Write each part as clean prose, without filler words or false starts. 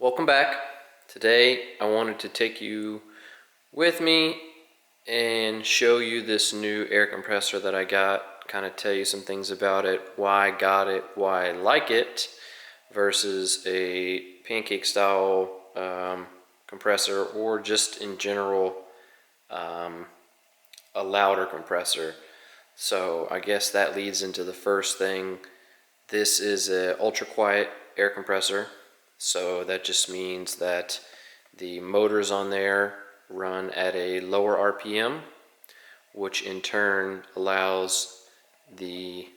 Welcome back. Today I wanted to take you with me and show you this new air compressor that I got, kind of tell you some things about it, why I got it, why I like it, versus a pancake style compressor, or just in general a louder compressor. So I guess that leads into the first thing. This is an ultra quiet air compressor. So that just means that the motors on there run at a lower RPM, which in turn allows the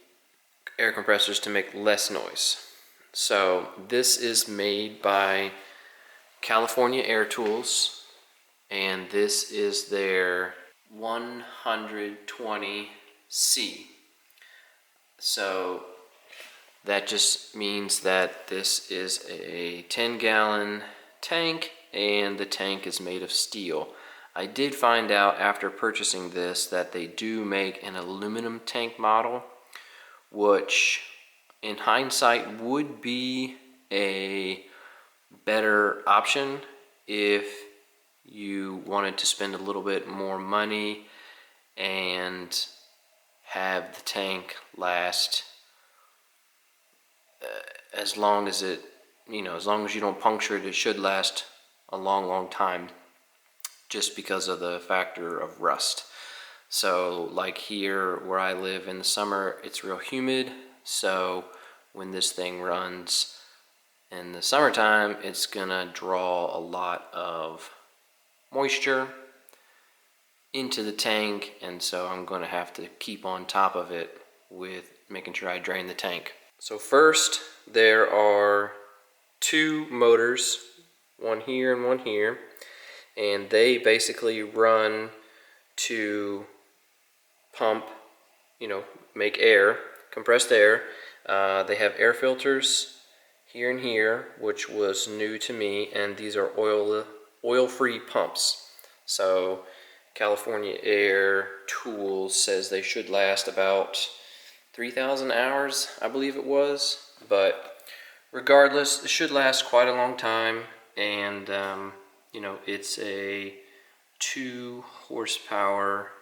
air compressors to make less noise. So this is made by California Air Tools, and this is their 120C. So that just means that this is a 10-gallon tank, and the tank is made of steel. I did find out after purchasing this that they do make an aluminum tank model, which in hindsight would be a better option if you wanted to spend a little bit more money and have the tank last as long as it, as long as you don't puncture it, it should last a long time, just because of the factor of rust. So like here where I live in the summer, it's real humid, so when this thing runs in the summertime, it's gonna draw a lot of moisture into the tank, and so I'm gonna have to keep on top of it with making sure I drain the tank. So first, there are two motors, one here and one here, and they basically run to pump, make air, compressed air. They have air filters here and here, which was new to me, and these are oil-free pumps. So California Air Tools says they should last about 3,000 hours, I believe it was, but regardless, it should last quite a long time, and it's a 2 horsepower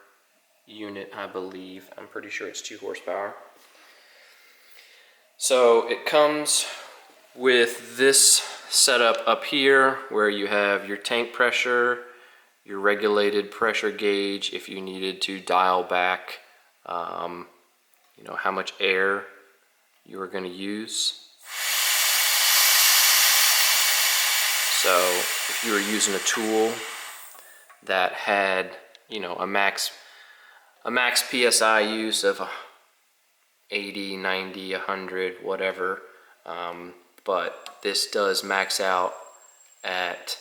unit, I believe. I'm pretty sure it's 2 horsepower. So it comes with this setup up here where you have your tank pressure, your regulated pressure gauge if you needed to dial back how much air you are going to use. So if you were using a tool that had a max PSI use of 80, 90, 100, whatever, but this does max out at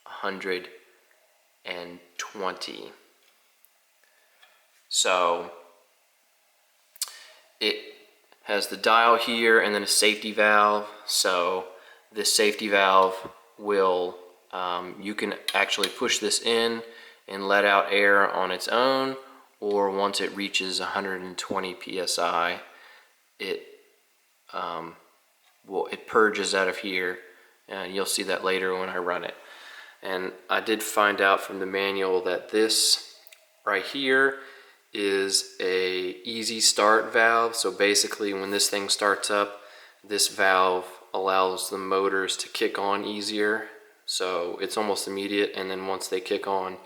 120. So it has the dial here and then a safety valve. So this safety valve will, you can actually push this in and let out air on its own, or once it reaches 120 psi, it purges out of here, and you'll see that later when I run it. And I did find out from the manual that this right here is a easy start valve. So basically when this thing starts up, this valve allows the motors to kick on easier. So it's almost immediate, and then once they kick on,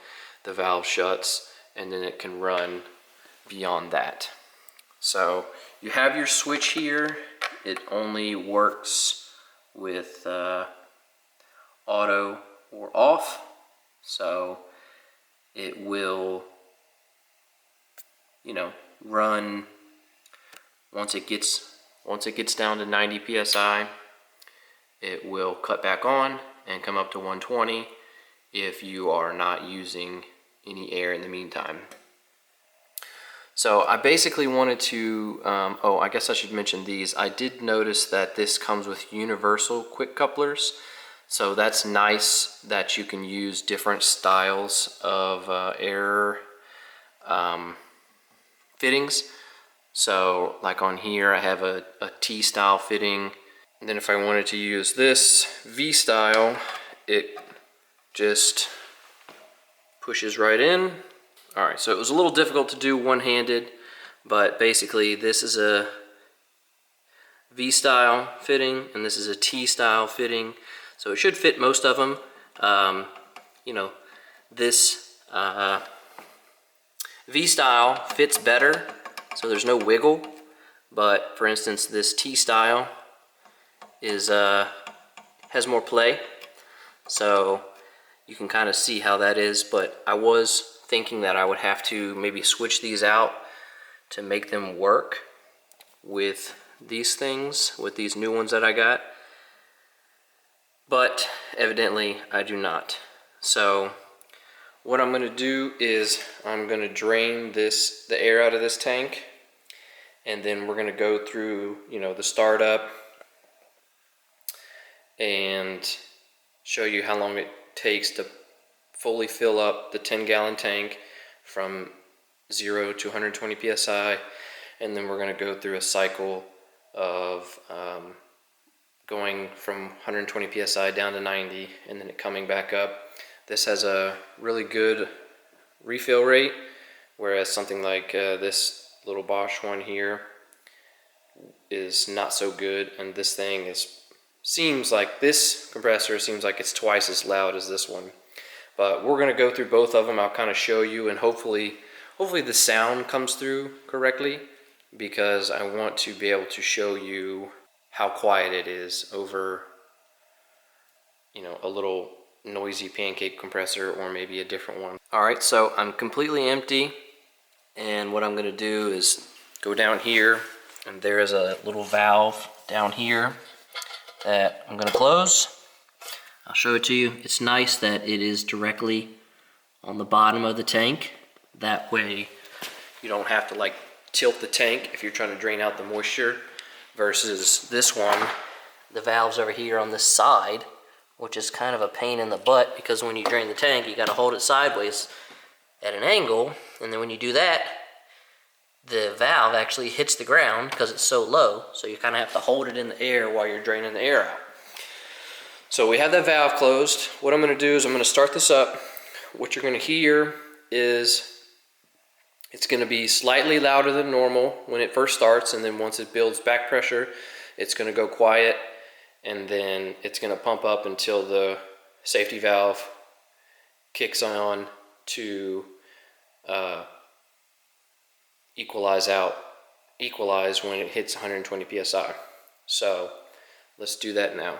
the valve shuts, and then it can run beyond that. So you have your switch here. It only works with auto or off. So it will run once it gets down to 90 psi. It will cut back on and come up to 120 if you are not using any air in the meantime. So I basically wanted to, I guess I should mention these. I did notice that this comes with universal quick couplers. So that's nice that you can use different styles of air fittings. So like on here I have a T-style fitting, And then if I wanted to use this V style, it just pushes right in. All right, so it was a little difficult to do one-handed, but basically this is a V style fitting and this is a T style fitting, so it should fit most of them. You know, this V style fits better, so there's no wiggle, but for instance this T style is has more play, so you can kind of see how that is. But I was thinking that I would have to maybe switch these out to make them work with these things, with these new ones that I got, but evidently I do not. So what I'm going to do is I'm going to drain the air out of this tank, and then we're going to go through, you know, the startup and show you how long it takes to fully fill up the 10-gallon tank from 0 to 120 psi, and then we're going to go through a cycle of going from 120 psi down to 90 and then it coming back up. This has a really good refill rate, whereas something like this little Bosch one here is not so good, and this thing seems like this compressor seems like it's twice as loud as this one. But we're going to go through both of them. I'll kind of show you, and hopefully the sound comes through correctly, because I want to be able to show you how quiet it is over, you know, a little noisy Pancake compressor or maybe a different one. Alright, so I'm completely empty, and what I'm going to do is go down here, and there is a little valve down here that I'm going to close. I'll show it to you. It's nice that it is directly on the bottom of the tank. That way you don't have to like tilt the tank if you're trying to drain out the moisture, versus this one, the valve's over here on this side, which is kind of a pain in the butt, because when you drain the tank you got to hold it sideways at an angle, and then when you do that the valve actually hits the ground because it's so low, so you kind of have to hold it in the air while you're draining the air out. So we have that valve closed. What I'm going to do is I'm going to start this up. What you're going to hear is it's going to be slightly louder than normal when it first starts, and then once it builds back pressure it's going to go quiet, and then it's going to pump up until the safety valve kicks on to equalize when it hits 120 psi. So let's do that now.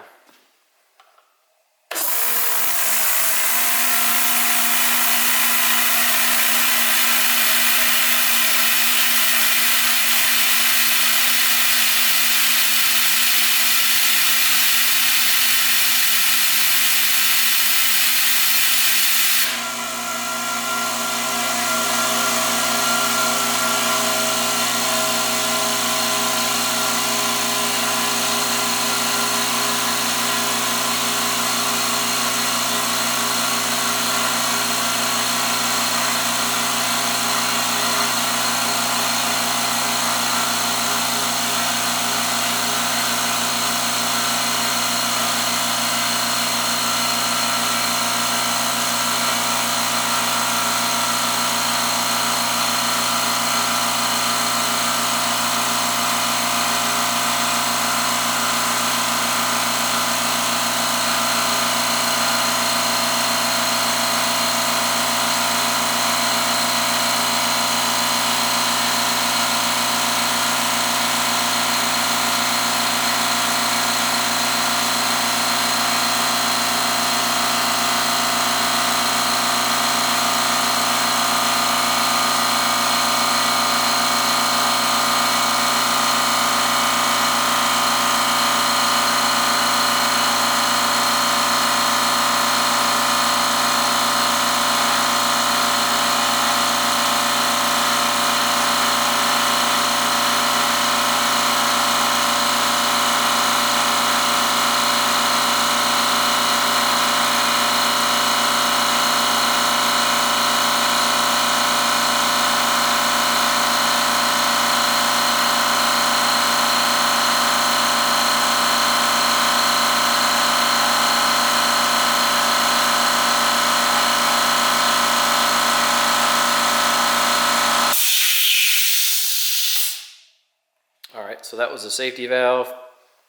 that was the safety valve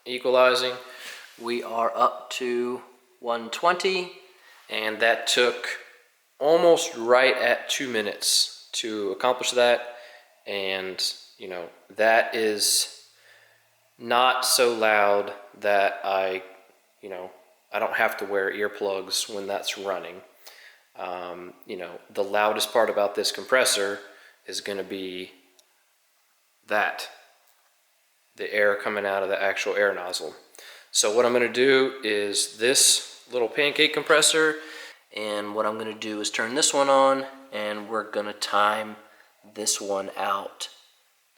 equalizing. We are up to 120, and that took almost right at 2 minutes to accomplish that. And you know, that is not so loud that I don't have to wear earplugs when that's running. You know, the loudest part about this compressor is going to be the air coming out of the actual air nozzle. So what I'm going to do is this little Pancake compressor, and what I'm going to do is turn this one on, and we're going to time this one out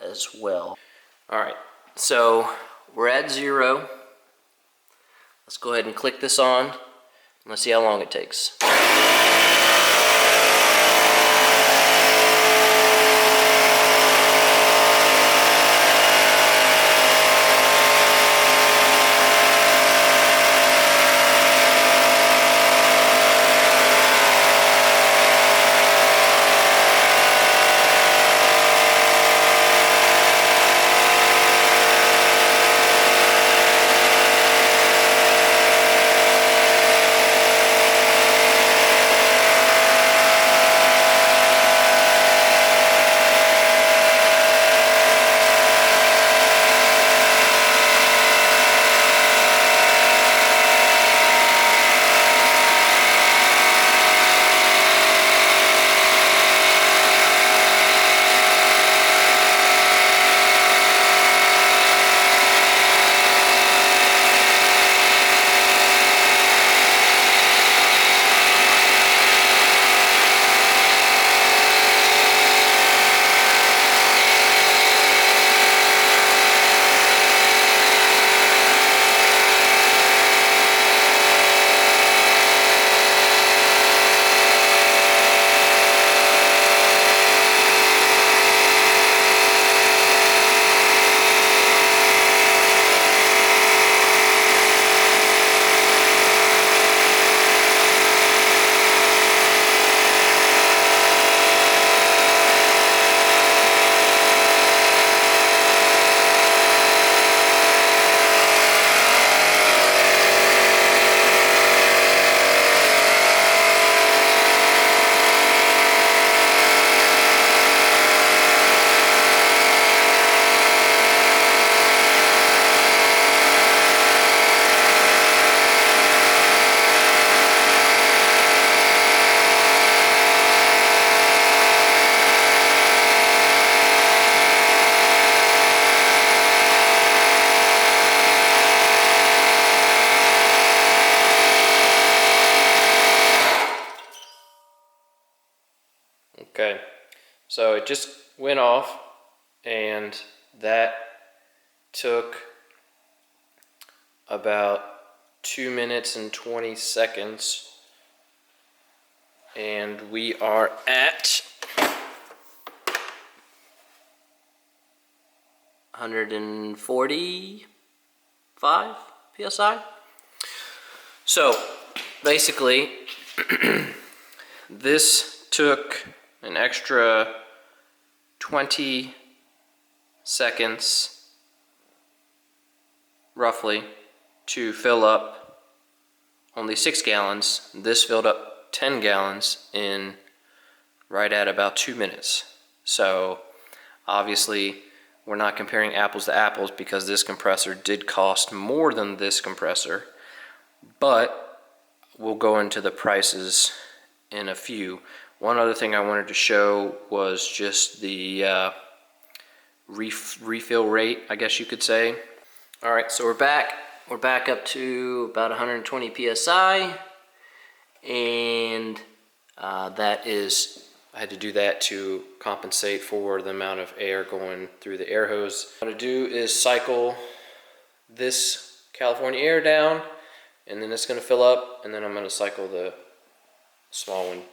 as well. Alright, so we're at 0. Let's go ahead and click this on, and let's see how long it takes. Okay, so it just went off, and that took about 2 minutes and 20 seconds, and we are at 145 psi. So basically this took an extra 20 seconds roughly to fill up only 6 gallons. This filled up 10 gallons in right at about 2 minutes. So obviously we're not comparing apples to apples, because this compressor did cost more than this compressor, but we'll go into the prices in a few. One other thing I wanted to show was just the refill rate, I guess you could say. All right, so we're back. We're back up to about 120 psi, and that is, I had to do that to compensate for the amount of air going through the air hose. What I'm gonna do is cycle this California air down, and then it's gonna fill up, and then I'm gonna cycle the small one.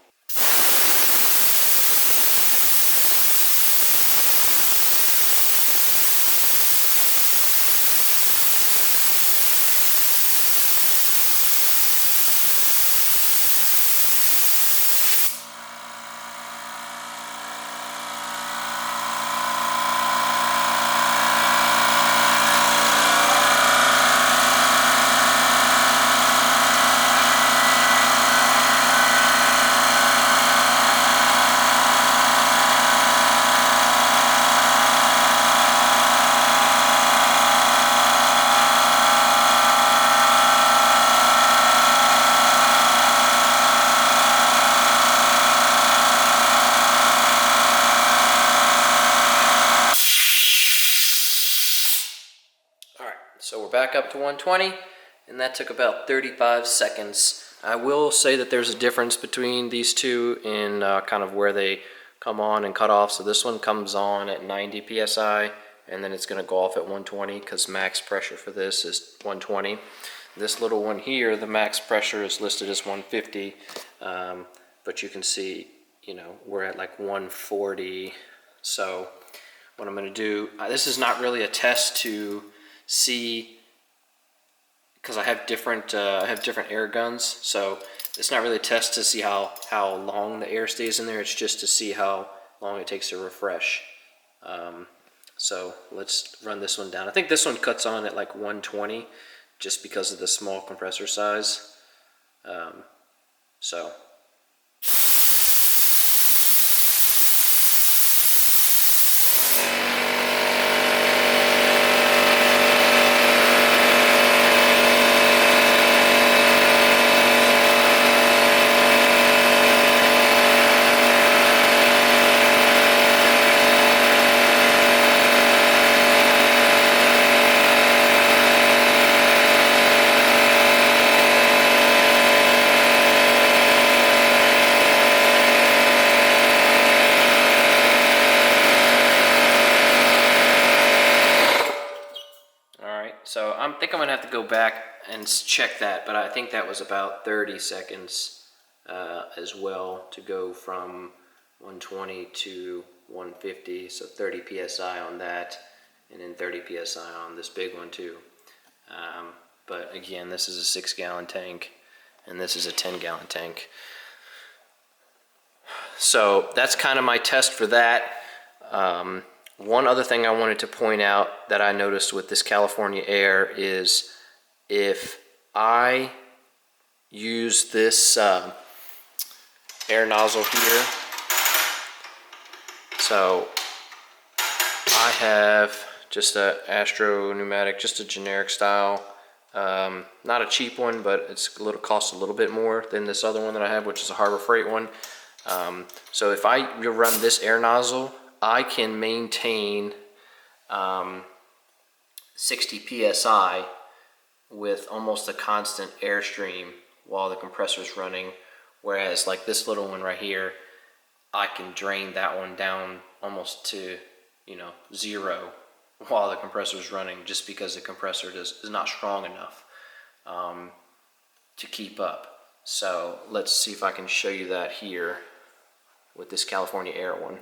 back up to 120, and that took about 35 seconds. I will say that there's a difference between these two in kind of where they come on and cut off. So this one comes on at 90 psi, and then it's going to go off at 120 because max pressure for this is 120. This little one here, the max pressure is listed as 150, but you can see, you know, we're at like 140. So what I'm going to do, this is not really a test to see, because I have different air guns, so it's not really a test to see how long the air stays in there. It's just to see how long it takes to refresh. So let's run this one down. I think this one cuts on at like 120 just because of the small compressor size. So So I think I'm gonna have to go back and check that, but I think that was about 30 seconds as well to go from 120 to 150. So 30 psi on that, and then 30 psi on this big one too. But again, this is a 6-gallon tank, and this is a 10-gallon tank. So that's kind of my test for that. One other thing I wanted to point out that I noticed with this California Air is if I use this air nozzle here, so I have just a Astro pneumatic, just a generic style, not a cheap one, but it's costs a little bit more than this other one that I have, which is a Harbor Freight one. So if I run this air nozzle, I can maintain 60 psi with almost a constant airstream while the compressor is running, whereas like this little one right here, I can drain that one down almost to, you know, 0 while the compressor is running, just because the compressor is not strong enough to keep up. So let's see if I can show you that here with this California Air one.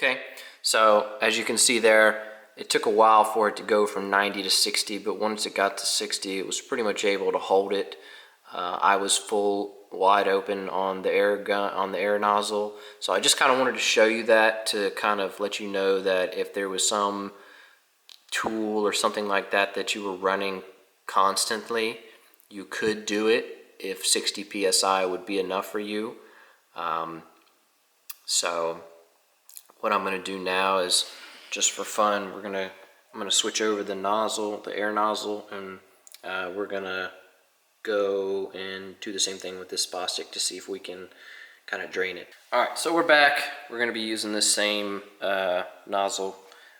Okay, so as you can see there, it took a while for it to go from 90 to 60, but once it got to 60, it was pretty much able to hold it. I was full wide open on the air gun, on the air nozzle. So I just kind of wanted to show you that, to kind of let you know that if there was some tool or something like that that you were running constantly, you could do it if 60 psi would be enough for you. So what I'm going to do now is, just for fun, I'm going to switch over the nozzle, the air nozzle, and we're going to go and do the same thing with this spa stick to see if we can kind of drain it. All right, so we're back. We're going to be using this same nozzle.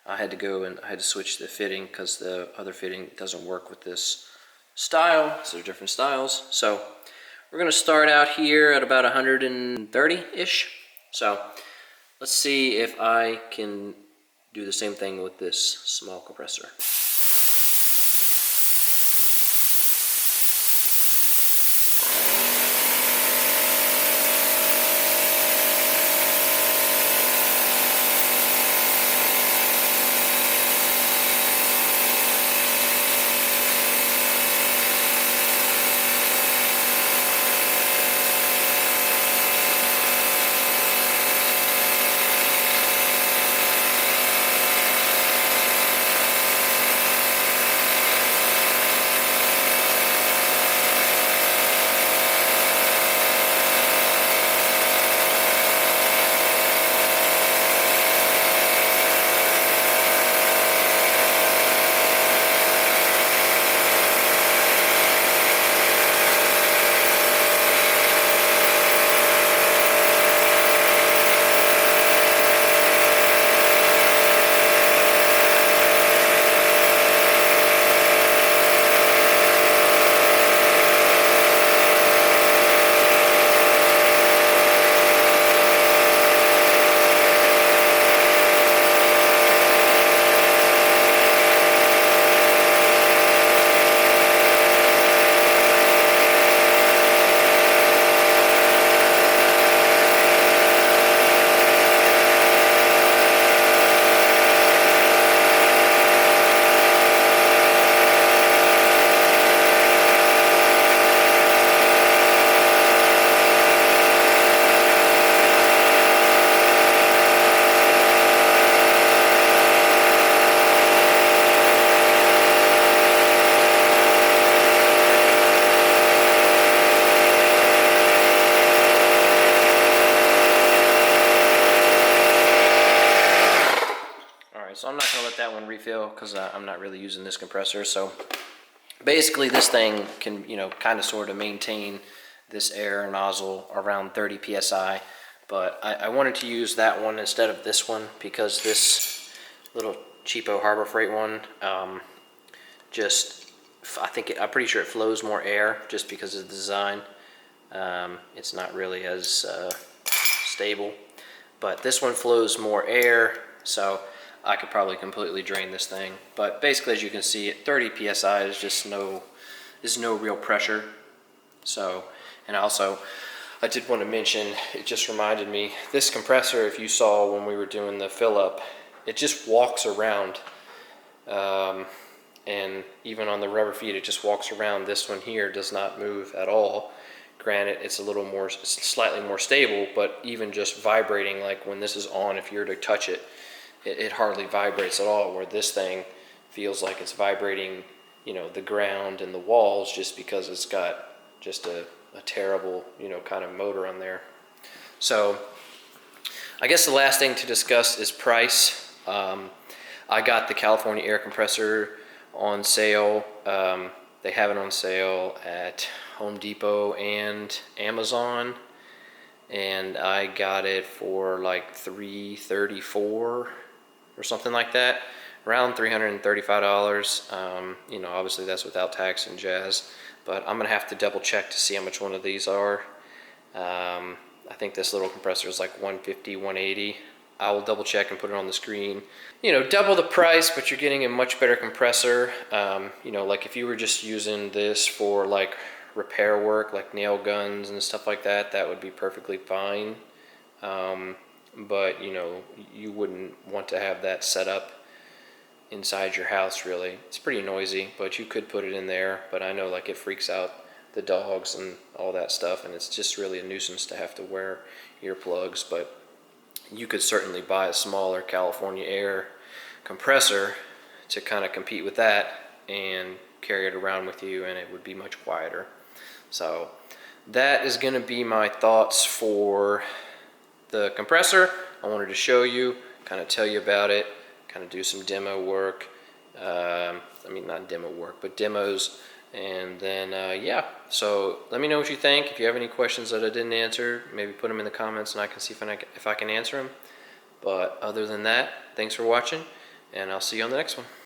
I had to switch the fitting because the other fitting doesn't work with this style. So they're different styles. So we're going to start out here at about 130-ish. So let's see if I can do the same thing with this small compressor. So I'm not going to let that one refill because I'm not really using this compressor. So basically this thing can, kind of sort of maintain this air nozzle around 30 psi. But I wanted to use that one instead of this one because this little cheapo Harbor Freight one, I'm pretty sure it flows more air just because of the design. It's not really as stable. But this one flows more air, so I could probably completely drain this thing. But basically, as you can see, at 30 psi is just no real pressure. So, and also, I did want to mention, it just reminded me, this compressor, if you saw when we were doing the fill up, it just walks around. And even on the rubber feet, it just walks around. This one here does not move at all. Granted, it's slightly more stable, but even just vibrating, like when this is on, if you were to touch it, it hardly vibrates at all, where this thing feels like it's vibrating, the ground and the walls, just because it's got just a terrible, kind of motor on there. So I guess the last thing to discuss is price. I got the California air compressor on sale. They have it on sale at Home Depot and Amazon, and I got it for like $334 or something like that, around $335. Obviously that's without tax and jazz, but I'm gonna have to double check to see how much one of these are. I think this little compressor is like $150, $180. I will double check and put it on the screen. Double the price, but you're getting a much better compressor. Like if you were just using this for like repair work, like nail guns and stuff like that, that would be perfectly fine. But you wouldn't want to have that set up inside your house, really. It's pretty noisy, but you could put it in there. But I know like it freaks out the dogs and all that stuff, and it's just really a nuisance to have to wear earplugs. But you could certainly buy a smaller California Air compressor to kind of compete with that and carry it around with you, and it would be much quieter. So that is going to be my thoughts for the compressor. I wanted to show you, kind of tell you about it, kind of do some demo work. I mean, not demo work, but demos. And then, yeah, so let me know what you think. If you have any questions that I didn't answer, maybe put them in the comments and I can see if I can answer them. But other than that, thanks for watching, and I'll see you on the next one.